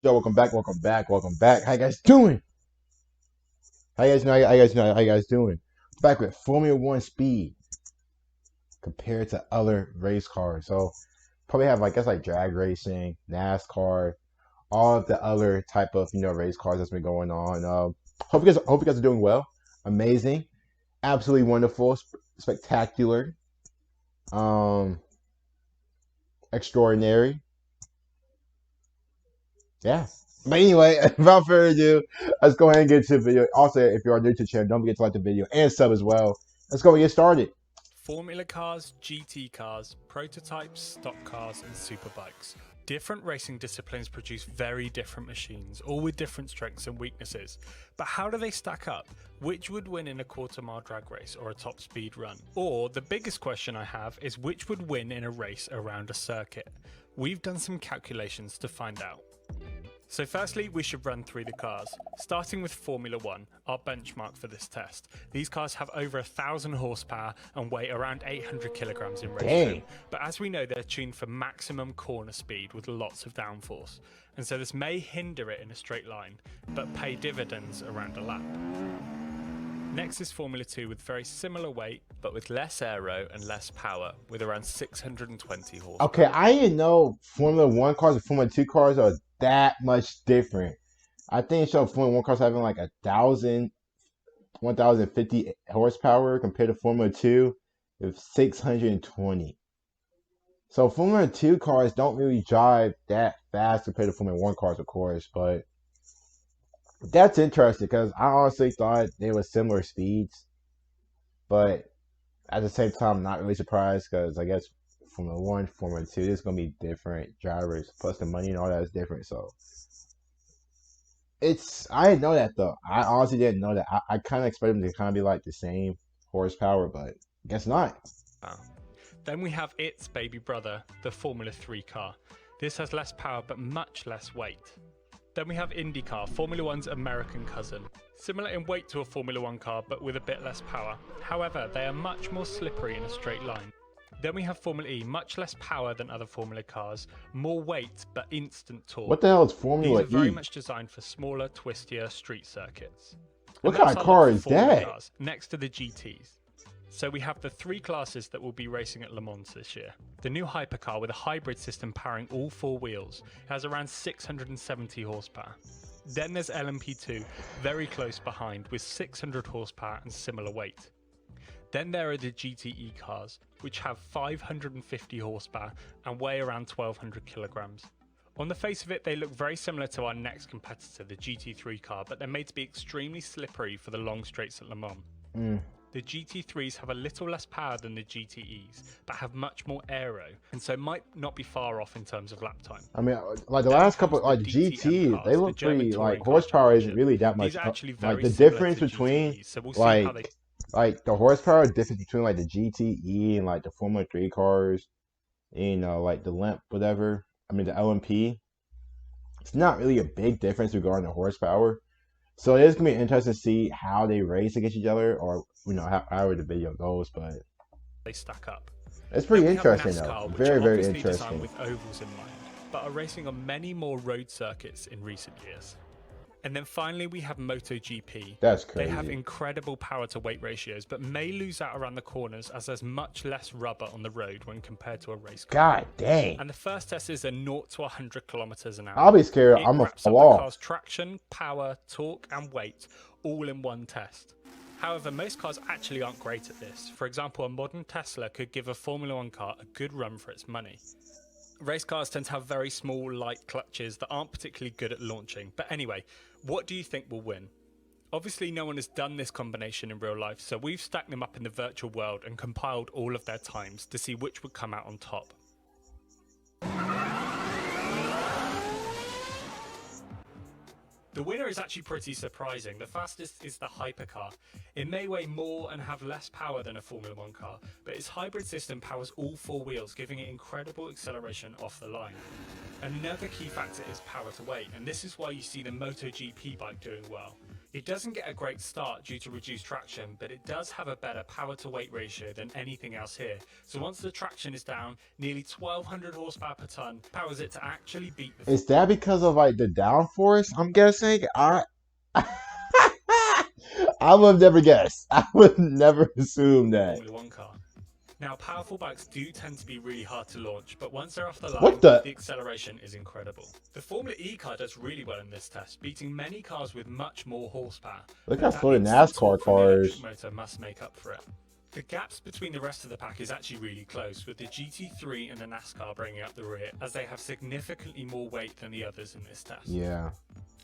Yo, welcome back, welcome back, welcome back. How you guys doing? How you guys doing? Back with Formula One speed compared to other race cars. So probably have I guess like drag racing, NASCAR, all of the other type of race cars that's been going on. Hope you guys are doing well. Amazing, absolutely wonderful, spectacular, um, extraordinary. Yeah. But anyway, without further ado, let's go ahead and get to the video. Also, if you are new to the channel, don't forget to like the video and sub as well. Let's go and get started. Formula cars, GT cars, prototypes, stock cars, and superbikes. Different racing disciplines produce very different machines, all with different strengths and weaknesses. But how do they stack up? Which would win in a quarter-mile drag race or a top speed run? Or the biggest question I have is which would win in a race around a circuit? We've done some calculations to find out. So firstly, we should run through the cars, starting with Formula 1, our benchmark for this test. These cars have over 1,000 horsepower and weigh around 800 kilograms in ratio. But as we know, they're tuned for maximum corner speed with lots of downforce. And so this may hinder it in a straight line, but pay dividends around a lap. Next is Formula 2 with very similar weight, but with less aero and less power, with around 620 horsepower. Okay, I didn't know Formula 1 cars and Formula 2 cars are that much different. I think it showed Formula 1 cars having like 1,050 horsepower compared to Formula 2 with 620. So Formula 2 cars don't really drive that fast compared to Formula 1 cars, of course, but that's interesting because I honestly thought they were similar speeds, but at the same time, I'm not really surprised because I guess Formula 1, Formula 2, there's going to be different drivers, plus the money and all that is different. So I didn't know that though. I honestly didn't know that. I kind of expected them to kind of be like the same horsepower, but guess not. Then we have its baby brother, the Formula 3 car. This has less power but much less weight. Then we have IndyCar, Formula 1's American cousin. Similar in weight to a Formula 1 car, but with a bit less power. However, they are much more slippery in a straight line. Then we have Formula E, much less power than other Formula cars, more weight, but instant torque. What the hell is Formula E? These are very much designed for smaller, twistier street circuits. What kind of car is that? Cars, next to the GTs. So we have the three classes that will be racing at Le Mans this year. The new hypercar with a hybrid system powering all four wheels has around 670 horsepower. Then there's LMP2, very close behind with 600 horsepower and similar weight. Then there are the GTE cars, which have 550 horsepower and weigh around 1,200 kilograms. On the face of it, they look very similar to our next competitor, the GT3 car, but they're made to be extremely slippery for the long straights at Le Mans. The GT3s have a little less power than the GTEs, but have much more aero, and so might not be far off in terms of lap time. I mean, like the last couple, like GT, they look pretty, like horsepower isn't really that much. Like the difference between, like the horsepower difference between like the GTE and like the Formula 3 cars, like the LMP, whatever. I mean the LMP. It's not really a big difference regarding the horsepower. So it is gonna be interesting to see how they race against each other, or however the video goes. But they stack up. It's pretty interesting though. Very, very interesting. With ovals in mind, but are racing on many more road circuits in recent years. And then finally we have Moto GP. That's crazy. They have incredible power to weight ratios, but may lose out around the corners as there's much less rubber on the road when compared to a race car. God dang. And the first test is a 0 to 100 kilometers an hour. I'll be scared. I'm a flaw. The car's traction, power, torque, and weight all in one test. However, most cars actually aren't great at this. For example, a modern Tesla could give a Formula 1 car a good run for its money. Race cars tend to have very small, light clutches that aren't particularly good at launching. But anyway, what do you think will win? Obviously, no one has done this combination in real life, so we've stacked them up in the virtual world and compiled all of their times to see which would come out on top. The winner is actually pretty surprising. The fastest is the hypercar. It may weigh more and have less power than a Formula 1 car, but its hybrid system powers all four wheels, giving it incredible acceleration off the line. Another key factor is power to weight, and this is why you see the Moto GP bike doing well. It doesn't get a great start due to reduced traction, but it does have a better power to weight ratio than anything else here. So once the traction is down, nearly 1200 horsepower per ton powers it to actually beat the Is that because of like the downforce? I'm guessing. I would never guess. I would never assume that. Formula One car. Now, powerful bikes do tend to be really hard to launch, but once they're off the What line, the? the acceleration is incredible. The Formula E car does really well in this test, beating many cars with much more horsepower. Look how But that slow the instant NASCAR torque from the electric cars. motor must make up for it. The gaps between the rest of the pack is actually really close, with the GT3 and the NASCAR bringing up the rear, as they have significantly more weight than the others in this test. Yeah.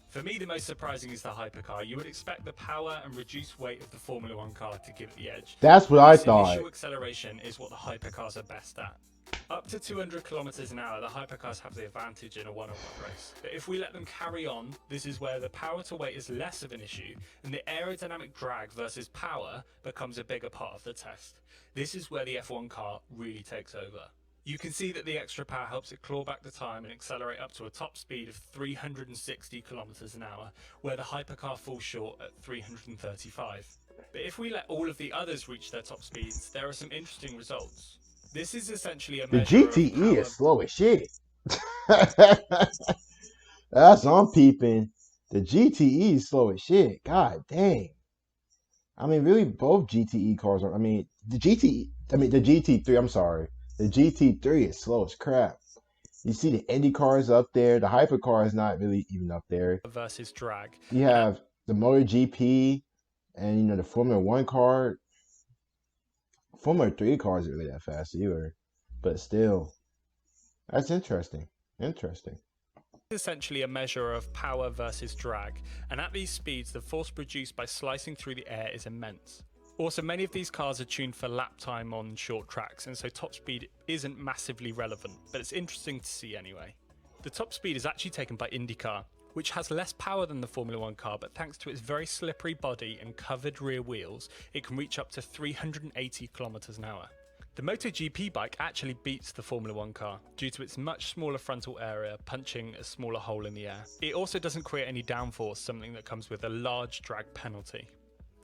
For me, the most surprising is the hypercar. You would expect the power and reduced weight of the Formula One car to give it the edge. That's what I This thought. initial acceleration is what the hypercars are best at. Up to 200 kilometers an hour, the hypercars have the advantage in a one-on-one race. But if we let them carry on, this is where the power to weight is less of an issue, and the aerodynamic drag versus power becomes a bigger part of the test. This is where the F1 car really takes over. You can see that the extra power helps it claw back the time and accelerate up to a top speed of 360 kilometers an hour, where the hypercar falls short at 335. But if we let all of the others reach their top speeds, there are some interesting results. This is essentially a The measure of GTE power. is slow as shit. That's what I'm peeping. The GTE is slow as shit. God dang. I mean, really, both GTE cars are. I mean, the GT3. I'm sorry. The GT3 is slow as crap. You see the Indy cars up there. The hypercar is not really even up there. Versus drag. You have the Moto GP and the Formula One car. Formula 3 cars aren't really that fast either, but still, that's interesting. Interesting. Essentially a measure of power versus drag, and at these speeds the force produced by slicing through the air is immense. Also, many of these cars are tuned for lap time on short tracks, and so top speed isn't massively relevant, but it's interesting to see anyway. The top speed is actually taken by IndyCar, which has less power than the Formula One car, but thanks to its very slippery body and covered rear wheels, it can reach up to 380 kilometers an hour. The Moto GP bike actually beats the Formula One car due to its much smaller frontal area punching a smaller hole in the air. It also doesn't create any downforce, something that comes with a large drag penalty.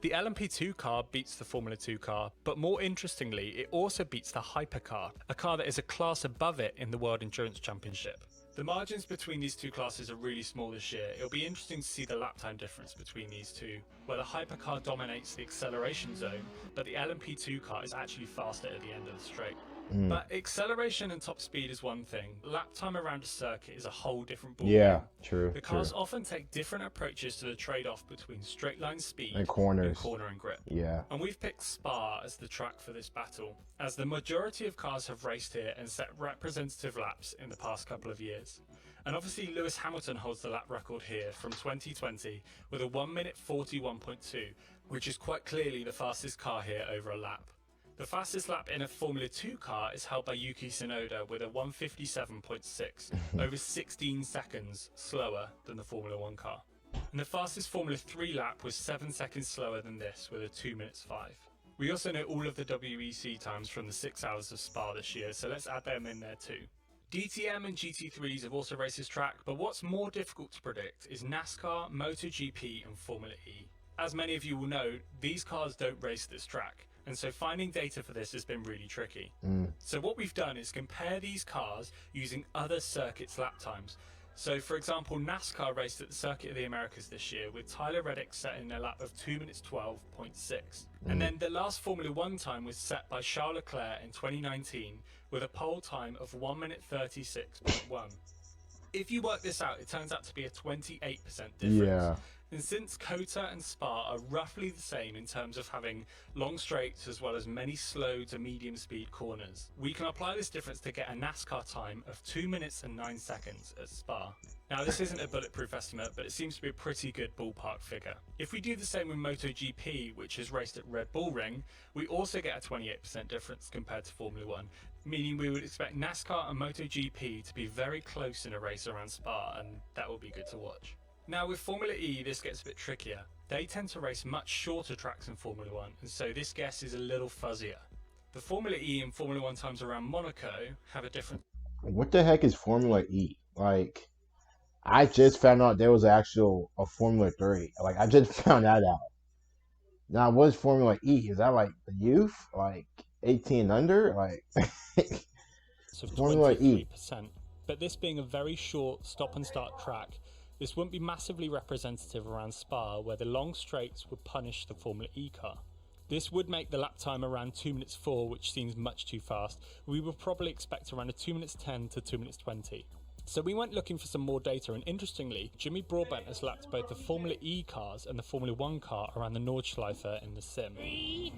The LMP2 car beats the Formula 2 car, but more interestingly, it also beats the Hypercar, a car that is a class above it in the World Endurance Championship. The margins between these two classes are really small this year. It'll be interesting to see the lap time difference between these two, where the Hypercar dominates the acceleration zone, but the LMP2 car is actually faster at the end of the straight. But acceleration and top speed is one thing. Lap time around a circuit is a whole different ballgame. Yeah, true. The cars often take different approaches to the trade-off between straight line speed And corners. corner and grip. Yeah. And we've picked Spa as the track for this battle, as the majority of cars have raced here and set representative laps in the past couple of years. And obviously Lewis Hamilton holds the lap record here from 2020 with a 1 minute 41.2, which is quite clearly the fastest car here over a lap. The fastest lap in a Formula 2 car is held by Yuki Tsunoda with a 157.6, over 16 seconds slower than the Formula 1 car. And the fastest Formula 3 lap was 7 seconds slower than this with a 2 minutes 5. We also know all of the WEC times from the 6 hours of Spa this year, so let's add them in there too. DTM and GT3s have also raced this track, but what's more difficult to predict is NASCAR, Moto GP and Formula E. As many of you will know, these cars don't race this track, and so finding data for this has been really tricky. So what we've done is compare these cars using other circuits' lap times. So for example, NASCAR raced at the Circuit of the Americas this year with Tyler Reddick setting a lap of 2 minutes 12.6. And then the last Formula 1 time was set by Charles Leclerc in 2019 with a pole time of 1 minute 36.1. If you work this out, it turns out to be a 28% difference. Yeah. And since Kota and Spa are roughly the same in terms of having long straights as well as many slow to medium speed corners, we can apply this difference to get a NASCAR time of 2 minutes and 9 seconds at Spa. Now this isn't a bulletproof estimate, but it seems to be a pretty good ballpark figure. If we do the same with Moto GP, which is raced at Red Bull Ring, we also get a 28% difference compared to Formula 1, meaning we would expect NASCAR and Moto GP to be very close in a race around Spa, and that will be good to watch. Now with Formula E, this gets a bit trickier. They tend to race much shorter tracks than Formula 1, and so this guess is a little fuzzier. The Formula E and Formula 1 times around Monaco have a different... What the heck is Formula E? Like, I just found out there was actual a Formula 3. Like I just found that out. Now, what's Formula E? Is that like the youth, like 18 and under, like Of Formula E? 23%. But this being a very short stop and start track, this wouldn't be massively representative around Spa, where the long straights would punish the Formula E car. This would make the lap time around 2 minutes 4, which seems much too fast. We would probably expect around a 2 minutes 10 to 2 minutes 20. So we went looking for some more data, and interestingly, Jimmy Broadbent has lapped both the Formula E cars and the Formula 1 car around the Nordschleife in the sim.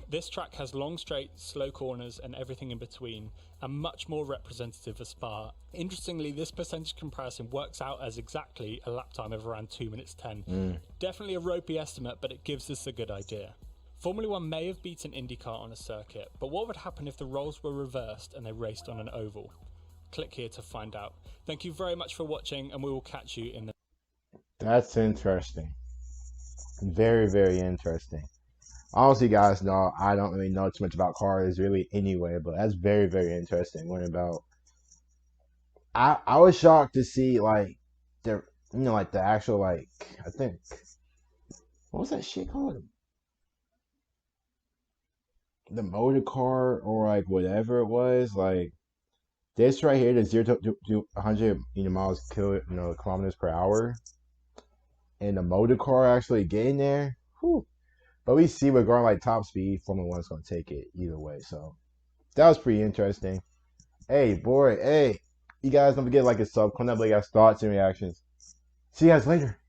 This track has long straights, slow corners, and everything in between, and much more representative of Spa. Interestingly, this percentage comparison works out as exactly a lap time of around 2 minutes 10. Definitely a ropey estimate, but it gives us a good idea. Formula 1 may have beaten IndyCar on a circuit, but what would happen if the roles were reversed and they raced on an oval? Click here to find out. Thank you very much for watching, and we will catch you in the... That's interesting. Very, very interesting. Honestly, guys, no, I don't really know too much about cars really anyway, but that's very, very interesting. Learning about. I was shocked to see like the like the actual like I think what was that shit called? The motor car or like whatever it was like this right here, the 0 to 100 miles kilometers per hour, and the motor car actually getting there. Whew. But we see we're going like top speed. Formula One's gonna take it either way. So that was pretty interesting. Hey, boy, hey, you guys don't forget like a sub. Comment down below your thoughts and reactions. See you guys later.